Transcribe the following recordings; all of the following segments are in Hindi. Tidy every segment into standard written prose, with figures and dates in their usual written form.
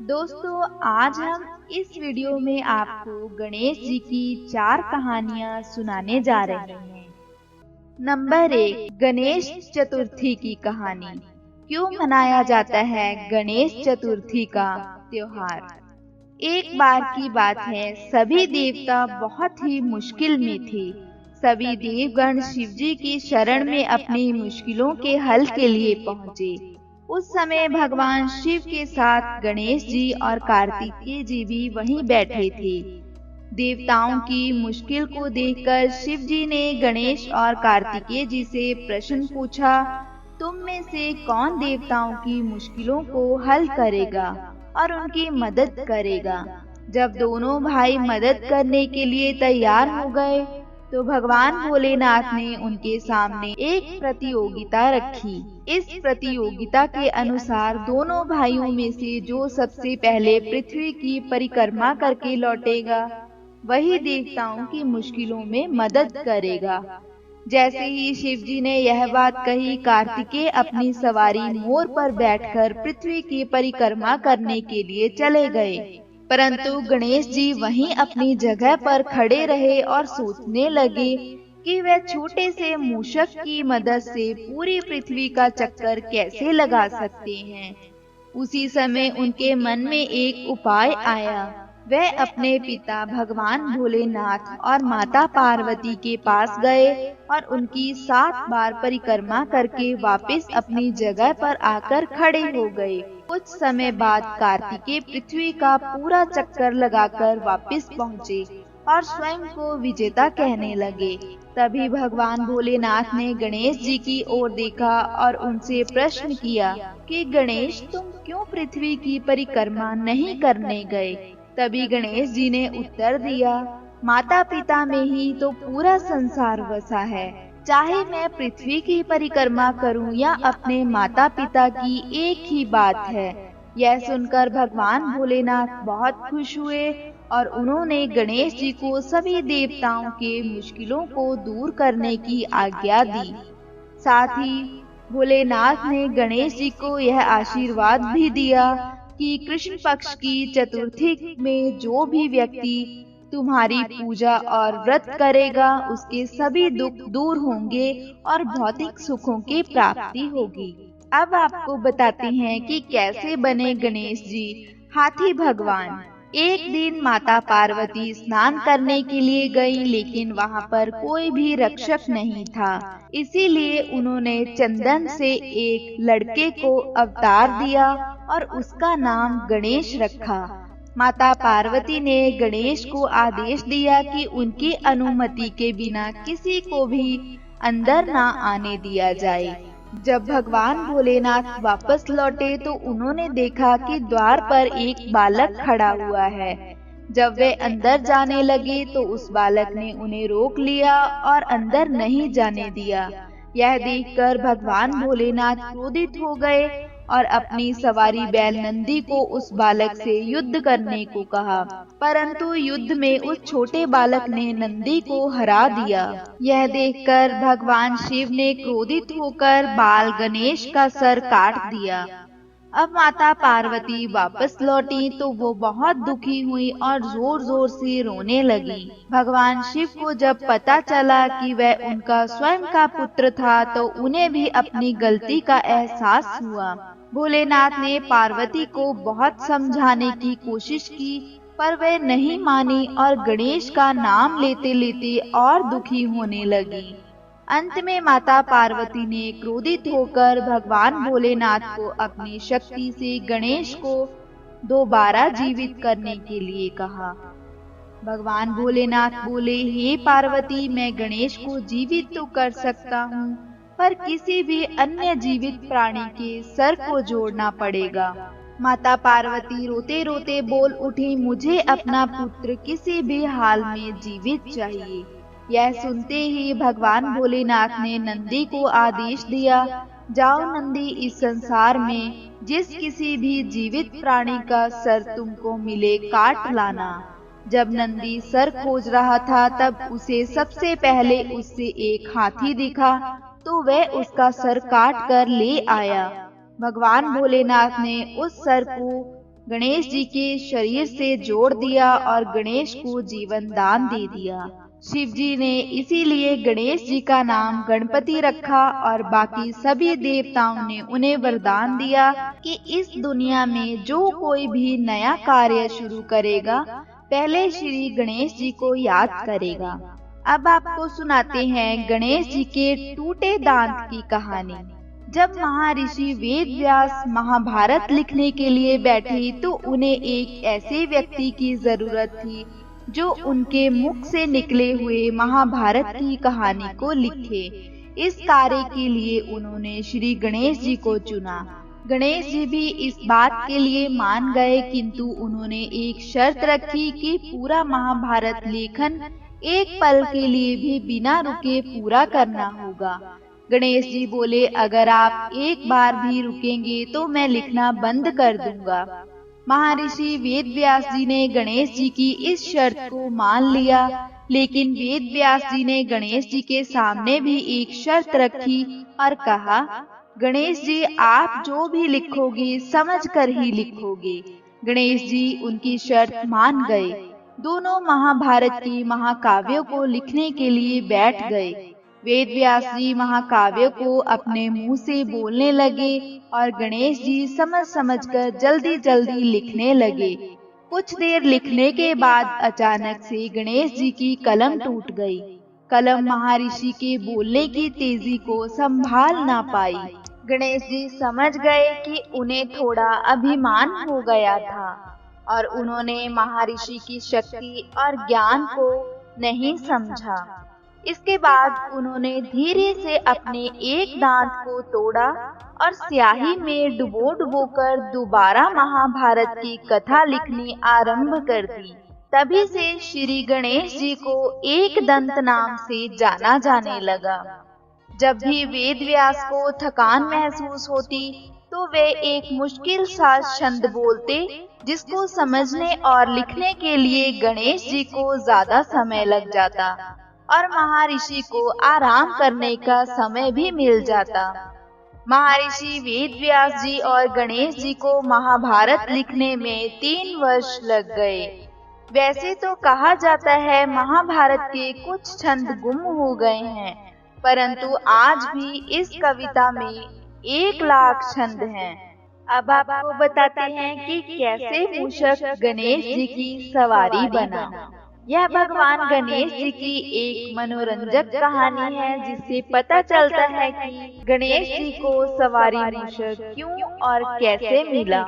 दोस्तों, आज हम इस वीडियो में आपको गणेश जी की 4 कहानियां सुनाने जा रहे हैं। नंबर 1, गणेश चतुर्थी की कहानी। क्यों मनाया जाता है गणेश चतुर्थी का त्योहार? एक बार की बात है, सभी देवता बहुत ही मुश्किल में थे। सभी देवगण शिवजी की शरण में अपनी मुश्किलों के हल के लिए पहुँचे। उस समय भगवान शिव के साथ गणेश जी और कार्तिकेय जी भी वहीं बैठे थे। देवताओं की मुश्किल को देखकर शिव जी ने गणेश और कार्तिकेय जी से प्रश्न पूछा, तुम में से कौन देवताओं की मुश्किलों को हल करेगा और उनकी मदद करेगा? जब दोनों भाई मदद करने के लिए तैयार हो गए, तो भगवान भोलेनाथ ने उनके सामने एक प्रतियोगिता रखी। इस प्रतियोगिता के अनुसार दोनों भाइयों में से जो सबसे पहले पृथ्वी की परिक्रमा करके लौटेगा, वही देवताओं की मुश्किलों में मदद करेगा। जैसे ही शिव जी ने यह बात कही, कार्तिकेय अपनी सवारी मोर पर बैठकर पृथ्वी की परिक्रमा करने के लिए चले गए। परंतु गणेश जी वहीं अपनी जगह पर खड़े रहे और सोचने लगे कि वे छोटे से मूषक की मदद से पूरी पृथ्वी का चक्कर कैसे लगा सकते हैं। उसी समय उनके मन में एक उपाय आया। वे अपने पिता भगवान भोलेनाथ और माता पार्वती के पास गए और उनकी 7 बार परिक्रमा करके वापस अपनी जगह पर आकर खड़े हो गए। कुछ समय बाद कार्तिकेय पृथ्वी का पूरा चक्कर लगाकर वापस पहुँचे और स्वयं को विजेता कहने लगे। तभी भगवान भोलेनाथ ने गणेश जी की ओर देखा और उनसे प्रश्न किया कि गणेश, तुम क्यों पृथ्वी की परिक्रमा नहीं करने गए? तभी गणेश जी ने उत्तर दिया, माता पिता में ही तो पूरा संसार बसा है। चाहे मैं पृथ्वी की परिक्रमा करूं या अपने माता पिता की, एक ही बात है। यह सुनकर भगवान भोलेनाथ बहुत खुश हुए और उन्होंने गणेश जी को सभी देवताओं के मुश्किलों को दूर करने की आज्ञा दी। साथ ही भोलेनाथ ने गणेश जी को यह आशीर्वाद भी दिया कि कृष्ण पक्ष की चतुर्थी में जो भी व्यक्ति तुम्हारी पूजा और व्रत करेगा, उसके सभी दुख दूर होंगे और भौतिक सुखों की प्राप्ति होगी। अब आपको बताते हैं कि कैसे बने गणेश जी हाथी भगवान। एक दिन माता पार्वती स्नान करने के लिए गई, लेकिन वहां पर कोई भी रक्षक नहीं था। इसीलिए उन्होंने चंदन से एक लड़के को अवतार दिया और उसका नाम गणेश रखा। माता पार्वती ने गणेश को आदेश दिया कि उनकी अनुमति के बिना किसी को भी अंदर ना आने दिया जाए। जब भगवान भोलेनाथ वापस लौटे तो उन्होंने देखा कि द्वार पर एक बालक खड़ा हुआ है। जब वे अंदर जाने लगे तो उस बालक ने उन्हें रोक लिया और अंदर नहीं जाने दिया। यह देखकर भगवान भोलेनाथ क्रोधित हो गए और अपनी सवारी बैल नंदी को उस बालक से युद्ध करने को कहा, परंतु युद्ध में उस छोटे बालक ने नंदी को हरा दिया। यह देखकर भगवान शिव ने क्रोधित होकर बाल गणेश का सर काट दिया। अब माता पार्वती वापस लौटी तो वो बहुत दुखी हुई और जोर जोर से रोने लगी। भगवान शिव को जब पता चला कि वह उनका स्वयं का पुत्र था, तो उन्हें भी अपनी गलती का एहसास हुआ। भोलेनाथ ने पार्वती को बहुत समझाने की कोशिश की, पर वह नहीं मानी और गणेश का नाम लेते लेते और दुखी होने लगी। अंत में माता पार्वती ने क्रोधित होकर भगवान भोलेनाथ को अपनी शक्ति से गणेश को दोबारा जीवित करने के लिए कहा। भगवान भोलेनाथ बोले, हे पार्वती, मैं गणेश को जीवित तो कर सकता हूँ, पर किसी भी अन्य जीवित प्राणी के सर को जोड़ना पड़ेगा। माता पार्वती रोते रोते बोल उठी, मुझे अपना पुत्र किसी भी हाल में जीवित चाहिए। यह सुनते ही भगवान भोलेनाथ ने नंदी को आदेश दिया, जाओ नंदी, इस संसार में जिस किसी भी जीवित प्राणी का सर तुमको मिले काट लाना। जब नंदी सर खोज रहा था, तब उसे सबसे पहले उससे एक हाथी दिखा, तो वह उसका सर काट कर ले आया। भगवान भोलेनाथ ने उस सर को गणेश जी के शरीर से जोड़ दिया और गणेश को जीवन दान दे दिया। शिव जी ने इसीलिए गणेश जी का नाम गणपति रखा और बाकी सभी देवताओं ने उन्हें वरदान दिया कि इस दुनिया में जो कोई भी नया कार्य शुरू करेगा पहले श्री गणेश जी को याद करेगा। अब आपको सुनाते हैं गणेश जी के टूटे दांत की कहानी। जब महर्षि वेद व्यास महाभारत लिखने के लिए बैठे तो उन्हें एक ऐसे व्यक्ति की जरूरत थी जो उनके मुख से निकले हुए महाभारत की कहानी को लिखे। इस कार्य के लिए उन्होंने श्री गणेश जी को चुना। गणेश जी भी इस बात के लिए मान गए, किंतु उन्होंने एक शर्त रखी कि पूरा महाभारत लेखन एक पल के लिए भी बिना रुके पूरा करना होगा। गणेश जी बोले, अगर आप एक बार भी रुकेंगे तो मैं लिखना बंद कर दूंगा। महर्षि वेद व्यास जी ने गणेश जी की इस शर्त को मान लिया, लेकिन वेद व्यास जी ने गणेश जी के सामने भी एक शर्त रखी और कहा, गणेश जी आप जो भी लिखोगे समझ कर ही लिखोगे। गणेश जी उनकी शर्त मान गए। दोनों महाभारत के महाकाव्यों को लिखने के लिए बैठ गए। वेद व्यास जी महाकाव्य को अपने मुंह से बोलने लगे और गणेश जी समझ कर जल्दी जल्दी लिखने लगे। कुछ देर लिखने के बाद अचानक से गणेश जी की कलम टूट गई। कलम महर्षि के बोलने की तेजी को संभाल ना पाई। गणेश जी समझ गए कि उन्हें थोड़ा अभिमान हो गया था और उन्होंने महर्षि की शक्ति और ज्ञान को नहीं समझा। इसके बाद उन्होंने धीरे से अपने एक दांत को तोड़ा और स्याही में डुबो कर दोबारा महाभारत की कथा लिखनी आरंभ कर दी। तभी से श्री गणेश जी को एक दंत नाम से जाना जाने लगा। जब भी वेद व्यास को थकान महसूस होती तो वे एक मुश्किल सा छंद बोलते, जिसको समझने और लिखने के लिए गणेश जी को ज्यादा समय लग जाता और महर्षि को आराम करने का समय भी मिल जाता। महर्षि वेद व्यास जी और गणेश जी को महाभारत लिखने में 3 वर्ष लग गए। वैसे तो कहा जाता है महाभारत के कुछ छंद गुम हो गए हैं, परंतु आज भी इस कविता में 1 लाख छंद हैं। अब आपको बताते हैं कि कैसे मूषक गणेश जी की सवारी बना। यह भगवान गणेश जी की एक मनोरंजक कहानी है, जिससे पता चलता है कि गणेश जी को सवारी मूषक क्यों और कैसे मिला।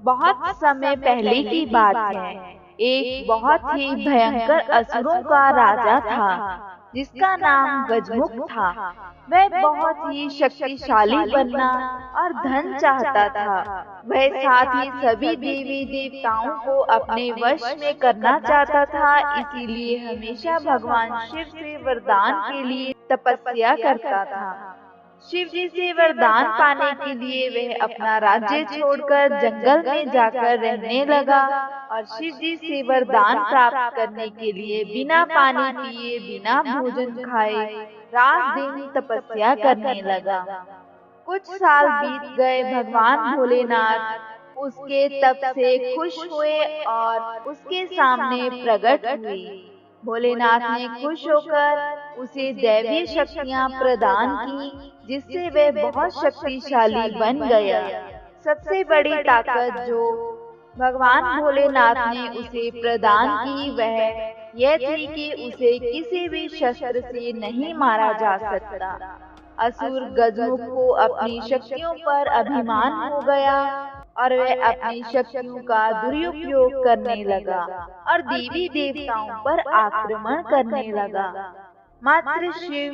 बहुत समय पहले की बात है। एक बहुत ही भयंकर असुरों का राजा था, जिसका नाम गजमुख था। वह बहुत ही शक्तिशाली बनना और धन चाहता था। वह साथ ही सभी देवी देवताओं को अपने वश में करना चाहता था, इसीलिए हमेशा भगवान शिव से वरदान के लिए तपस्या करता था। शिव जी से वरदान पाने के लिए वह अपना राज्य छोड़कर जंगल में जाकर रहने लगा और शिव जी से वरदान प्राप्त करने के लिए बिना पानी पिए, बिना भोजन खाए रात दिन तपस्या करने लगा। कुछ साल बीत गए। भगवान भोलेनाथ उसके तप से खुश हुए और उसके सामने प्रकट हुए। भोलेनाथ ने खुश होकर उसे दैवीय शक्तियां प्रदान की, जिससे वह बहुत शक्तिशाली बन गया। सबसे बड़ी ताकत जो भगवान भोलेनाथ ने उसे प्रदान की वह यह थी कि उसे किसी भी शस्त्र से नहीं मारा जा सकता। असुर गजमुख को अपनी शक्तियों पर अभिमान हो गया और वह अपनी शक्तियों का दुरुपयोग करने लगा और देवी देवताओं पर आक्रमण करने लगा। मात्र शिव,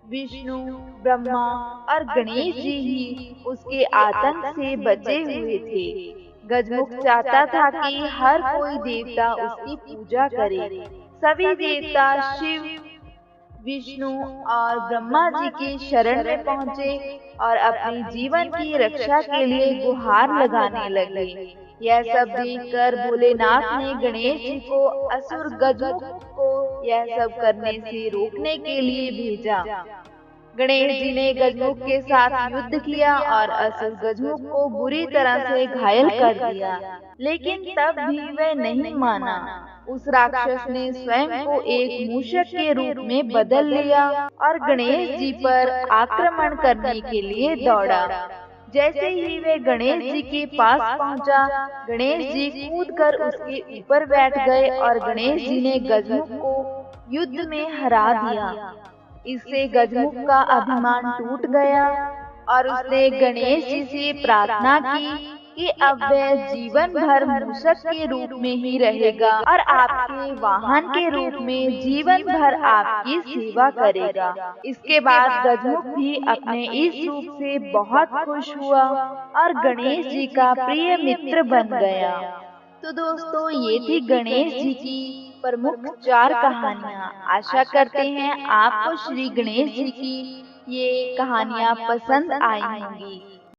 विष्णु, ब्रह्मा और गणेश जी ही उसके आतंक से बचे हुए थे। गजमुख चाहता था कि हर कोई देवता उसकी पूजा करे। सभी देवता शिव, विष्णु और ब्रह्मा जी के शरण में पहुँचे और अपने जीवन की रक्षा के लिए गुहार लगाने लगे। यह सब देखकर भोलेनाथ ने गणेश जी को असुर गजमुख को यह सब करने से रोकने के लिए भेजा। गणेश जी ने गजमुख के साथ युद्ध किया और असुर गजमुख को बुरी तरह से घायल कर दिया। लेकिन तब भी वह नहीं माना। उस राक्षस ने स्वयं को एक मूषक के रूप में बदल लिया और गणेश जी पर आक्रमण करने के लिए दौड़ा। जैसे ही वे गणेश जी के पास पहुंचा, गणेश जी कूदकर उसके ऊपर बैठ गए और गणेश जी ने गजमुख को युद्ध में हरा दिया। इससे गजमुख का अभिमान टूट गया और उसने गणेश जी से प्रार्थना की कि अब वह जीवन भर मूषक के रूप में ही रहेगा और आपके वाहन के रूप में जीवन भर आपकी सेवा करेगा। इसके बाद गजमुख भी अपने इस रूप से बहुत खुश हुआ और गणेश जी का प्रिय मित्र बन गया। तो दोस्तों, ये थी गणेश जी की प्रमुख 4 कहानियाँ। आशा करते हैं आपको श्री गणेश जी की ये कहानियाँ पसंद आई होंगी।